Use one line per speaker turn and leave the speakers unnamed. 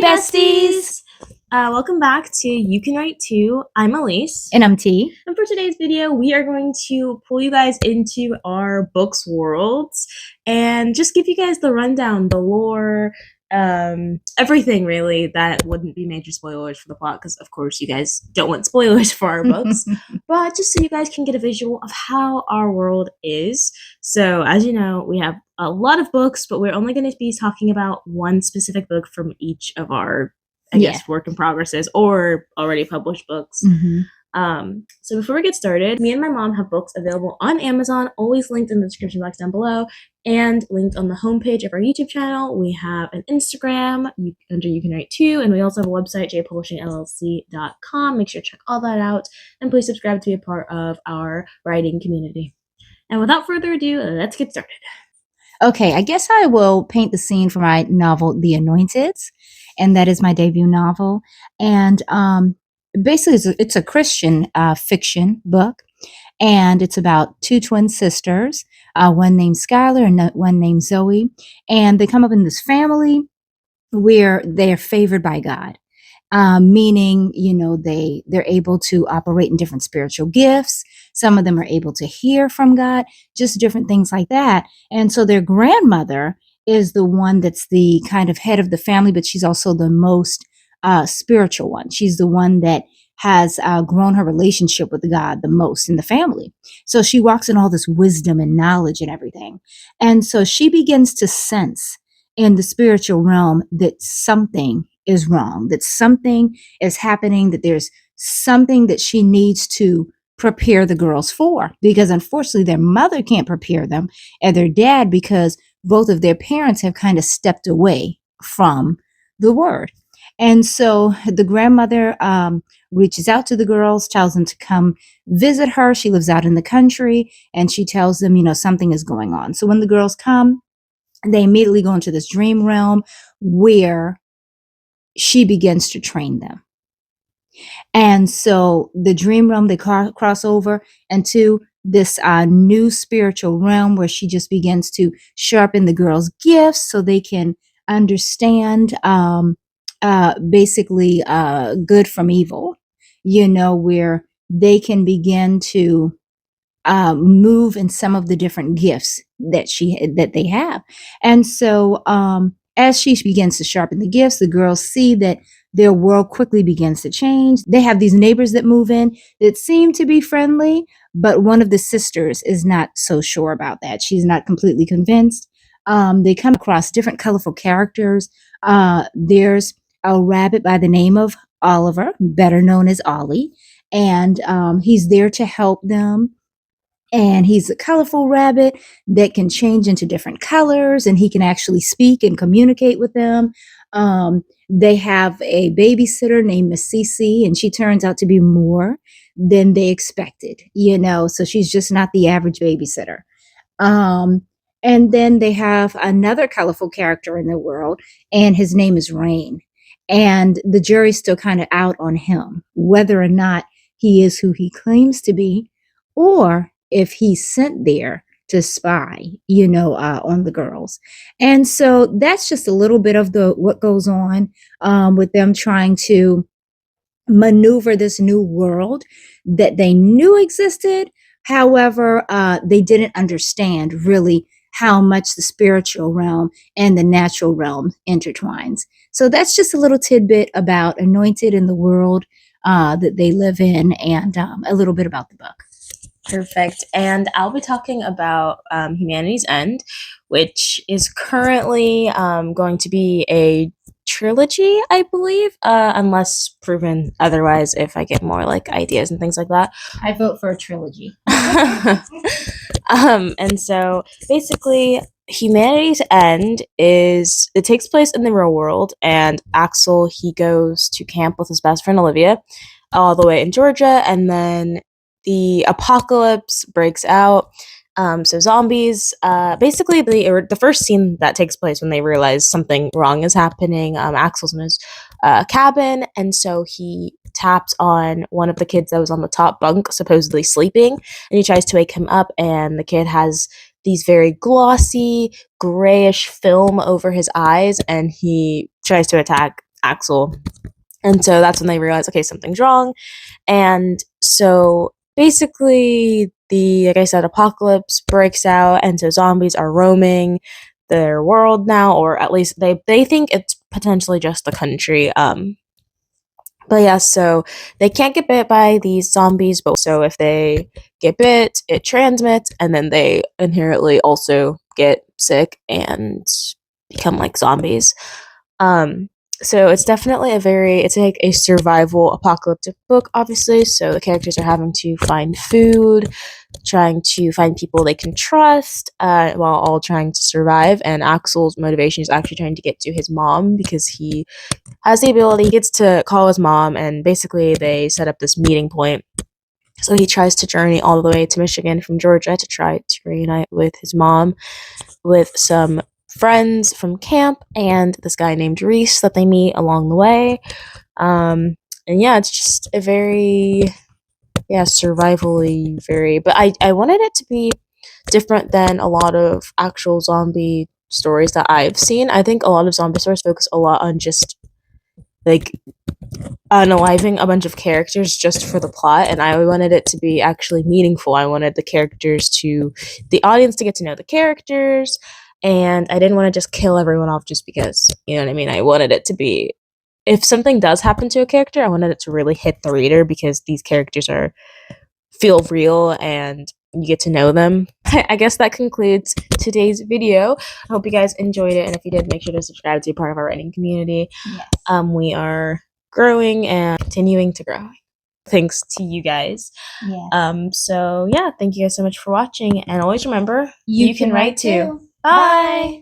besties! Welcome back to You Can Write Too. I'm Aléce.
And I'm T.
And for today's video, we are going to pull you guys into our books worlds and just give you guys the rundown, the lore, everything really that wouldn't be major spoilers for the plot, because of course you guys don't want spoilers for our books, but just so you guys can get a visual of how our world is. So as you know, we have a lot of books, but we're only going to be talking about one specific book from each of our, I guess, work in progresses or already published books. So before we get started, me and my mom have books available on Amazon, always linked in the description box down below, and linked on the homepage of our YouTube channel. We have an Instagram under You Can Write Too, and we also have a website, jpublishingllc.com. Make sure to check all that out, and please subscribe to be a part of our writing community. And without further ado, let's get started.
Okay, I guess I will paint the scene for my novel, The Anointed, and that is my debut novel. And basically, it's a Christian fiction book, and it's about two twin sisters, one named Skylar and one named Zoe, and they come up in this family where they're favored by God. Meaning, they're able to operate in different spiritual gifts. Some of them are able to hear from God, just different things like that. And so their grandmother is the one that's the kind of head of the family, but she's also the most spiritual one. She's the one that has grown her relationship with God the most in the family. So she walks in all this wisdom and knowledge and everything. And so she begins to sense in the spiritual realm that something is wrong, that something is happening, that there's something that she needs to prepare the girls for, because unfortunately their mother can't prepare them and their dad, because both of their parents have kind of stepped away from the word. And so the grandmother reaches out to the girls, tells them to come visit her. She lives out in the country, and she tells them, something is going on. So when the girls come, they immediately go into this dream realm where she begins to train them. And so the dream realm, they cross over into this new spiritual realm where she just begins to sharpen the girls' gifts so they can understand basically good from evil, where they can begin to move in some of the different gifts that they have. And so as she begins to sharpen the gifts, the girls see that their world quickly begins to change. They have these neighbors that move in that seem to be friendly, but one of the sisters is not so sure about that. She's not completely convinced. They come across different colorful characters. There's a rabbit by the name of Oliver, better known as Ollie, and he's there to help them. And he's a colorful rabbit that can change into different colors, and he can actually speak and communicate with them. They have a babysitter named Miss Cece, and she turns out to be more than they expected, so she's just not the average babysitter. And then they have another colorful character in the world, and his name is Rain. And the jury's still kind of out on him, whether or not he is who he claims to be, or if he's sent there to spy, on the girls. And so that's just a little bit of what goes on with them trying to maneuver this new world that they knew existed. However, they didn't understand really how much the spiritual realm and the natural realm intertwines. So that's just a little tidbit about Anointed in the world that they live in, and a little bit about the book.
Perfect. And I'll be talking about Humanity's End, which is currently going to be a trilogy, I believe, unless proven otherwise, if I get more ideas and things like that.
I vote for a trilogy.
And so basically Humanity's End it takes place in the real world, and Axel, he goes to camp with his best friend Olivia all the way in Georgia, and then the apocalypse breaks out. So zombies, basically the first scene that takes place when they realize something wrong is happening, Axel's in his cabin, and so he taps on one of the kids that was on the top bunk, supposedly sleeping, and he tries to wake him up, and the kid has these very glossy, grayish film over his eyes, and he tries to attack Axel. And so that's when they realize, okay, something's wrong. And so basically, like I said, apocalypse breaks out, and so zombies are roaming their world now, or at least they think it's potentially just the country. But yeah, so they can't get bit by these zombies, but so if they get bit, it transmits, and then they inherently also get sick and become like zombies. Um, so it's definitely it's like a survival apocalyptic book, obviously. So the characters are having to find food, trying to find people they can trust, while all trying to survive. And Axel's motivation is actually trying to get to his mom because he has the ability, he gets to call his mom, and basically they set up this meeting point. So he tries to journey all the way to Michigan from Georgia to try to reunite with his mom, with some friends from camp and this guy named Reese that they meet along the way. And yeah, it's just a very, yeah, survivally very, but I wanted it to be different than a lot of actual zombie stories that I've seen. I think a lot of zombie stories focus a lot on just like unaliving a bunch of characters just for the plot, and I wanted it to be actually meaningful. I wanted the audience to get to know the characters, and I didn't want to just kill everyone off just because, you know what I mean? I wanted it to be, if something does happen to a character, I wanted it to really hit the reader because these characters feel real and you get to know them. I guess that concludes today's video. I hope you guys enjoyed it, and if you did, make sure to subscribe to be part of our writing community.
Yes.
We are growing and continuing to grow. Thanks to you guys.
Yes.
So yeah, thank you guys so much for watching, and always remember,
You can write too.
Bye.